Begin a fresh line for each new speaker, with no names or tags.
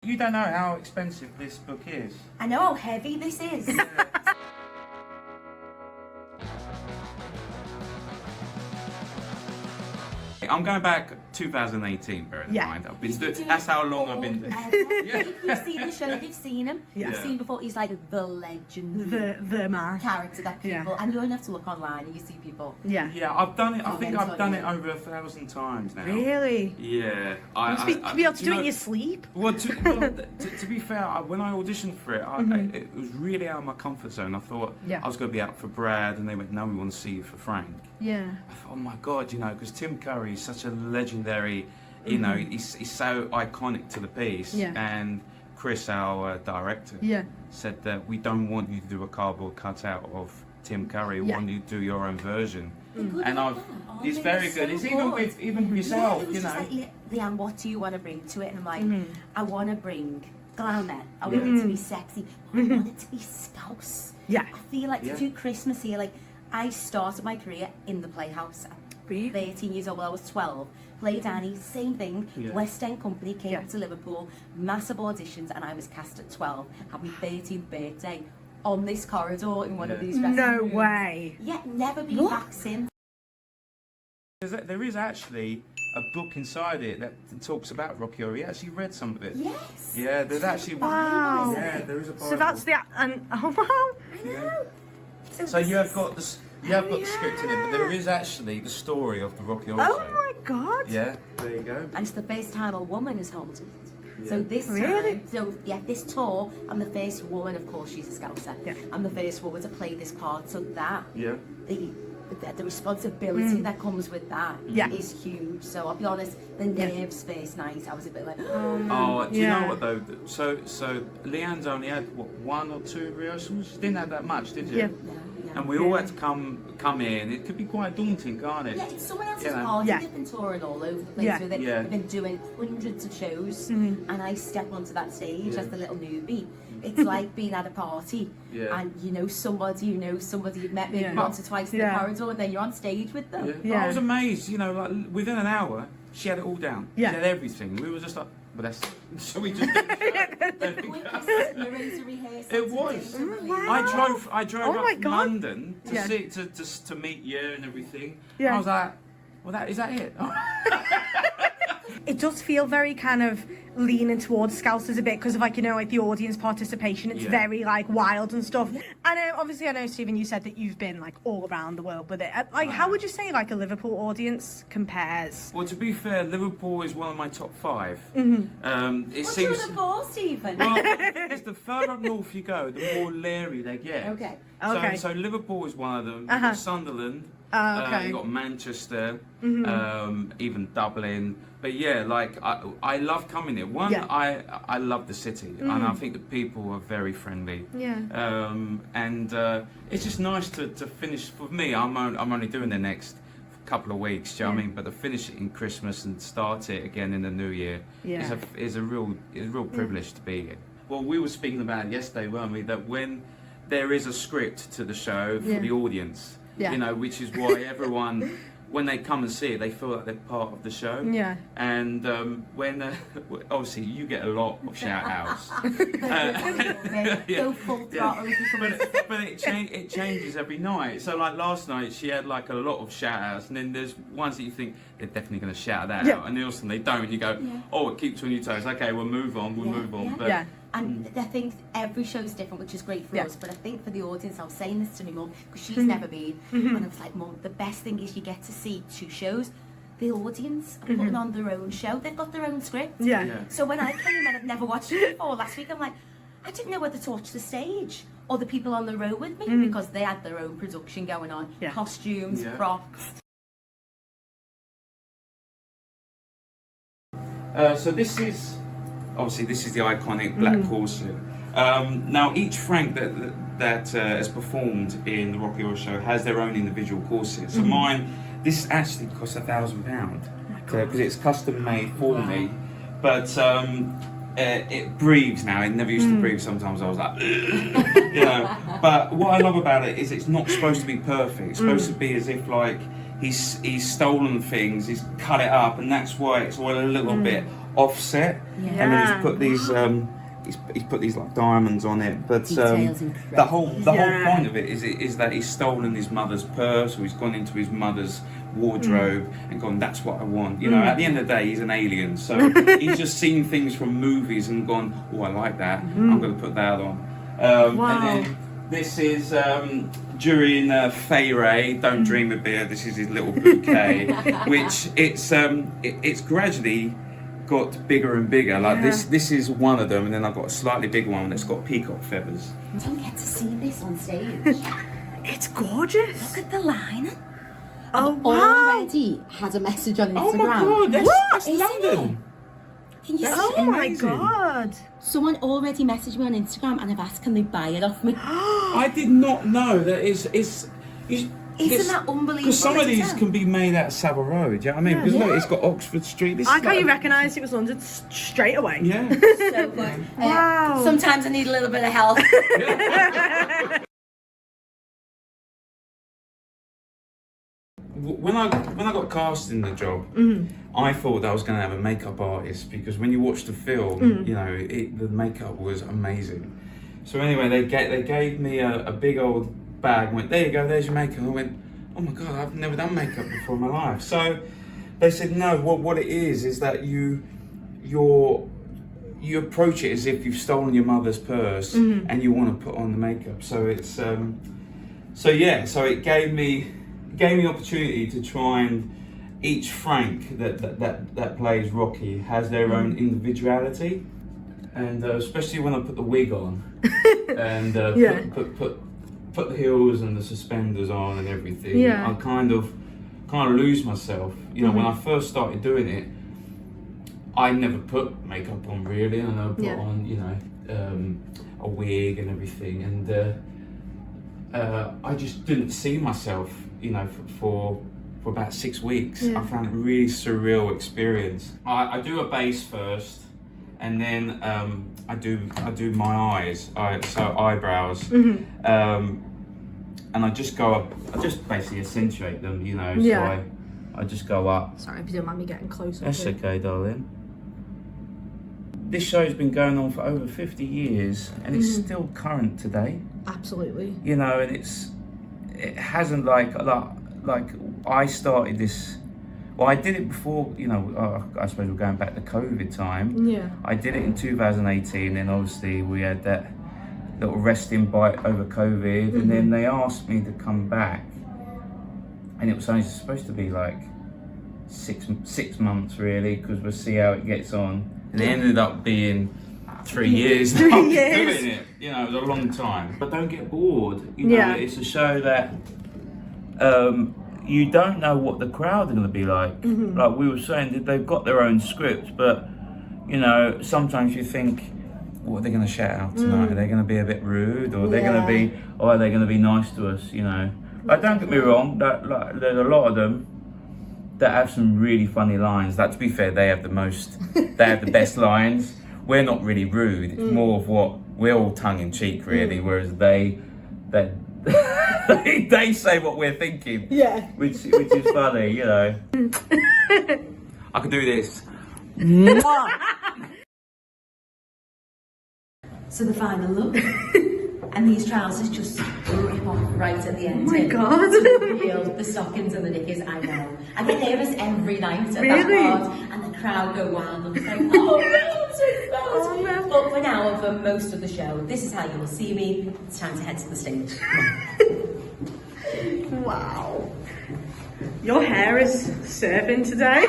You don't know how expensive this book is.
I know how heavy this is.
I'm going back 2018, bear in mind. I've been doing, that's how long I've been doing.
If you've seen the show, you've seen him. You've seen before. He's like the legend,
the man
character that people, and you only have to look online and you see people.
Yeah, I've done it. I think I've done it over 1,000 times now.
Really?
Yeah.
To be able to do it in your sleep?
Well, to be fair, when I auditioned for it, it was really out of my comfort zone. I thought I was going to be out for Brad, and they went, "No, we want to see you for Frank."
Yeah.
I thought, oh my God, because Tim Curry is such a legendary, he's so iconic to the piece. Yeah. And Chris, our director, said that we don't want you to do a cardboard cutout of Tim Curry. We want you to do your own version. And it's very good. It's even with yourself,
It was just like, Leanne, what do you want to bring to it? And I'm like, I want to bring glamour. I want it to be sexy. I want it to be Scouse.
Yeah.
I feel like to do Christmas here, like I started my career in the Playhouse.
Really?
13 years old, well, I was 12. Played Annie, same thing. West End company came up to Liverpool, massive auditions, and I was cast at 12. Had my 13th birthday on this corridor in one of these dressing rooms.
No way.
Yeah, never been back since.
There is actually a book inside it that talks about Rocky Horror. You actually read some of it.
Yes.
Yeah, there's actually.
Wow.
Yeah, there is a Bible.
So that's the oh wow.
I know.
So you have got the script in it, but there is actually the story of the Rocky Horror Show.
Oh my God.
Yeah, there you go.
And it's the first time a woman has held it.
Yeah.
So this
Really?
time, this tour, I'm the first woman, of course she's a Scouser. Yeah. I'm the first woman to play this part, so that the responsibility that comes with that is huge. So I'll be honest, the nerves first night, I was a bit like,
Do you know what though? So Leanne's only had what, 1 or 2 rehearsals. She didn't have that much, did you?
Yeah.
And we all had to come in. It could be quite daunting, can't it?
Yeah, it's someone else's party.
Yeah.
They've been touring all over the place with it. They've been doing hundreds of shows, and I step onto that stage as the little newbie. It's like being at a party, and you know somebody you've met maybe once or twice in the corridor, and then you're on stage with them.
I was amazed. Like within an hour, she had it all down. She had everything. We were just like, but that's. So we just. It was. I drove up from London to meet you and everything. I was like, well, is that it?
It does feel very kind of leaning towards Scousers a bit because of like the audience participation. It's very like wild and stuff. And obviously I know, Stephen, you said that you've been like all around the world with it. Like how would you say like a Liverpool audience compares?
Well, to be fair, Liverpool is one of my top 5. It
What's
seems.
your goal, Stephen?
Well, it's the further up north you go, the more leery they get.
Okay.
So Liverpool is one of them. You've got Sunderland. You got Manchester, even Dublin. But yeah, like I love coming here. One, I love the city, and I think the people are very friendly. And it's just nice to finish. For me, I'm only doing the next couple of weeks. Do you know what I mean? But to finish it in Christmas and start it again in the New Year is a real privilege to be here. Well, we were speaking about it yesterday, weren't we? That when there is a script to the show for the audience. Which is why everyone, when they come and see it, they feel like they're part of the show. Yeah. And when, obviously, you get a lot of shout-outs.
Go full throttle.
But it changes every night. So, like last night, she had like a lot of shout-outs, and then there's ones that you think they're definitely going to shout that out, and then also they don't. And you go, oh, it keeps you on your toes. Okay, we'll move on. We'll move on. But,
And I think every show is different, which is great for us. But I think for the audience, I was saying this to my mum because she's never been, and I was like, Mum, the best thing is you get to see 2 shows. The audience are putting on their own show. They've got their own script. So when I came and I've never watched it before last week, I'm like, I didn't know whether to watch the stage or the people on the row with me because they had their own production going on, costumes, props.
So this is. Obviously, this is the iconic black corset. Now, each Frank that has performed in the Rocky Horror Show has their own individual corset. So mine, this actually costs £1,000 because it's custom made for me. But it breathes now. It never used to breathe. Sometimes I was like, But what I love about it is it's not supposed to be perfect. It's supposed to be as if like he's stolen things, he's cut it up, and that's why it's all a little bit offset, and then he's put these he's put these like diamonds on it. But the whole point of it is that he's stolen his mother's purse, or he's gone into his mother's wardrobe and gone, that's what I want. You know, at the end of the day, he's an alien, so he's just seen things from movies and gone, oh, I like that. I'm going to put that on. And then this is during Fay Don't Dream of Beer. This is his little bouquet, which it's gradually got bigger and bigger. Like this is one of them, and then I've got a slightly bigger one that's got peacock feathers.
I don't get to see this on stage.
It's gorgeous.
Look at the line.
Oh,
I've
wow.
already had a message on Instagram.
Oh my god, that's
Isn't
London.
Can you
Oh
see?
my god.
Someone already messaged me on Instagram and I've asked, can they buy it off me?
I did not know that
Isn't that unbelievable?
Because some of these can be made out of Savile Road, do you know what I mean? Because look, it's got Oxford Street. This
I
is
can't you recognised it was London straight away.
Yeah.
So good.
Wow.
Sometimes I need a little bit of help.
When I got cast in the job, I thought that I was going to have a makeup artist, because when you watch the film, you know, the makeup was amazing. So anyway, they gave me a big old bag and went, there you go, there's your makeup. I went, oh my god, I've never done makeup before in my life. So they said, no, what it is that you approach it as if you've stolen your mother's purse and you want to put on the makeup. So it's so it gave me the opportunity to try, and each Frank that plays Rocky has their own individuality, and especially when I put the wig on and put the heels and the suspenders on and everything, I kind of lose myself. You know, when I first started doing it, I never put makeup on really, and I put on, you know, a wig and everything, and I just didn't see myself, you know, for about 6 weeks. I found it a really surreal experience. I do a base first, and then I do my eyes, so eyebrows, and I just go up. I just basically accentuate them, you know. So I just go up.
Sorry if you don't mind me getting closer.
That's okay, darling. This show's been going on for over 50 years, and it's still current today.
Absolutely.
You know, and it hasn't like I started this. Well, I did it before, you know. I suppose we're going back to COVID time.
Yeah.
I did it in 2018, and obviously we had that little resting bite over COVID, and then they asked me to come back, and it was only supposed to be like six months really, because we'll see how it gets on. And it ended up being 3 years now doing it. You know, it was a long time. But don't get bored. You know, it's a show that you don't know what the crowd are going to be like. Like we were saying, they've got their own script, but you know, sometimes you think, what are they going to shout out tonight? Are they going to be a bit rude, or are they going to be, or are they going to be nice to us? You know, like, don't get me wrong. There's a lot of them that have some really funny lines. That, to be fair, they have the most. They have the best lines. We're not really rude. It's more of what we're all tongue in cheek, really. Whereas they say what we're thinking. Yeah. Which is funny, you know. I could do this.
So the final look, and these trousers just rip off right at the end.
Oh my god!
The stockings and the knickers, I know. I get nervous every night at that part, and the crowd go wild and like, oh no. But for now, for most of the show, this is how you will see me. It's time to head to the stage.
Wow. Your hair is surfing today.